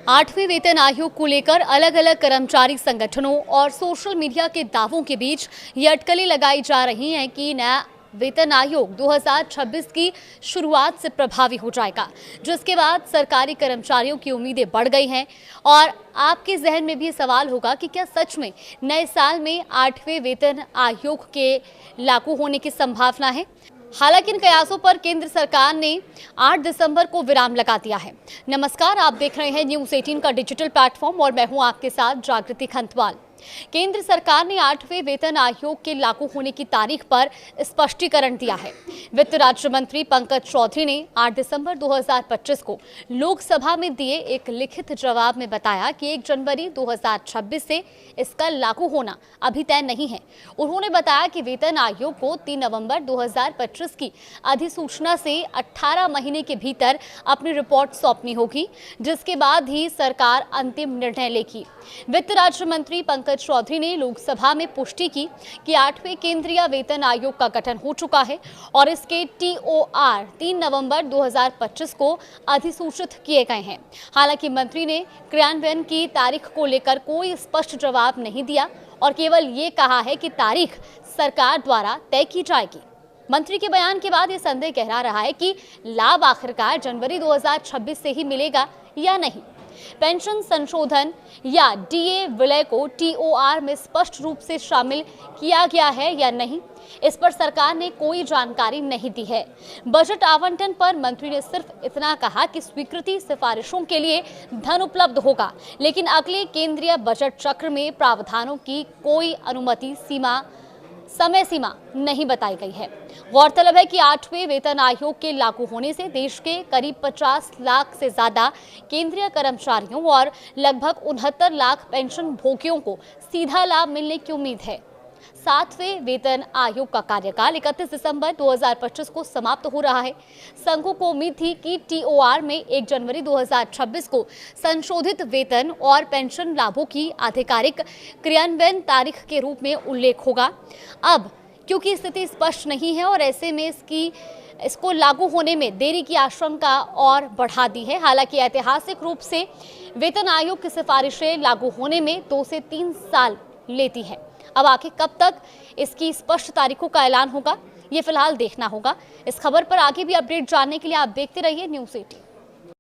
8वें वेतन आयोग को लेकर अलग अलग कर्मचारी संगठनों और सोशल मीडिया के दावों के बीच ये अटकलें लगाई जा रही हैं कि नया वेतन आयोग 2026 की शुरुआत से प्रभावी हो जाएगा, जिसके बाद सरकारी कर्मचारियों की उम्मीदें बढ़ गई हैं। और आपके जहन में भी सवाल होगा कि क्या सच में नए साल में 8वें वेतन आयोग के लागू होने की संभावना है। हालांकि इन कयासों पर केंद्र सरकार ने 8 दिसंबर को विराम लगा दिया है। नमस्कार, आप देख रहे हैं न्यूज़ 18 का डिजिटल प्लेटफॉर्म और मैं हूं आपके साथ जागृति खंतवाल। केंद्र सरकार ने 8वें वेतन आयोग के लागू होने की तारीख पर स्पष्टीकरण दिया है। वित्त राज्य मंत्री पंकज चौधरी ने 8 दिसंबर 2025 को लोकसभा में दिए एक लिखित जवाब में बताया कि 1 जनवरी 2026 से इसका लागू होना अभी तय नहीं है। उन्होंने बताया कि वेतन आयोग को 3 नवंबर 2025 की अधिसूचना से 18 महीने के भीतर अपनी रिपोर्ट सौंपनी होगी, जिसके बाद ही सरकार अंतिम निर्णय लेगी। वित्त राज्य मंत्री पंकज चौधरी ने लोकसभा में पुष्टि की कि 8वें केंद्रीय वेतन आयोग का गठन हो चुका है और इसके TOR 3 नवंबर 2025 को अधिसूचित किए गए हैं। हालांकि मंत्री ने क्रियान्वयन की तारीख को लेकर कोई स्पष्ट जवाब नहीं दिया और केवल ये कहा है कि तारीख सरकार द्वारा तय की जाएगी। मंत्री के बयान के बाद ये संदेह गहरा रहा है कि लाभ आखिरकार जनवरी 2026 से ही मिलेगा या नहीं। पेंशन संशोधन या DA विलय को TOR में स्पष्ट रूप से शामिल किया गया है या नहीं, इस पर सरकार ने कोई जानकारी नहीं दी है। बजट आवंटन पर मंत्री ने सिर्फ इतना कहा कि स्वीकृति सिफारिशों के लिए धन उपलब्ध होगा, लेकिन अगले केंद्रीय बजट चक्र में प्रावधानों की कोई अनुमति समय सीमा नहीं बताई गई है। गौरतलब है कि 8वें वेतन आयोग के लागू होने से देश के करीब 50 लाख से ज्यादा केंद्रीय कर्मचारियों और लगभग 69 लाख पेंशन भोगियों को सीधा लाभ मिलने की उम्मीद है। 7वें वेतन आयोग का कार्यकाल 31 दिसंबर 2025 को समाप्त हो रहा है। संघों को उम्मीद थी कि TOR में 1 जनवरी 2026 को संशोधित वेतन और पेंशन लाभों की आधिकारिक क्रियान्वयन तारीख के रूप में उल्लेख होगा। अब क्योंकि स्थिति स्पष्ट नहीं है और ऐसे में इसको लागू होने में देरी की आशंका और बढ़ा दी है। हालांकि ऐतिहासिक रूप से वेतन आयोग की सिफारिशें लागू होने में 2 से 3 साल लेती है। अब आखिर कब तक इसकी स्पष्ट तारीखों का ऐलान होगा, ये फिलहाल देखना होगा। इस खबर पर आगे भी अपडेट जानने के लिए आप देखते रहिए न्यूज़ 18।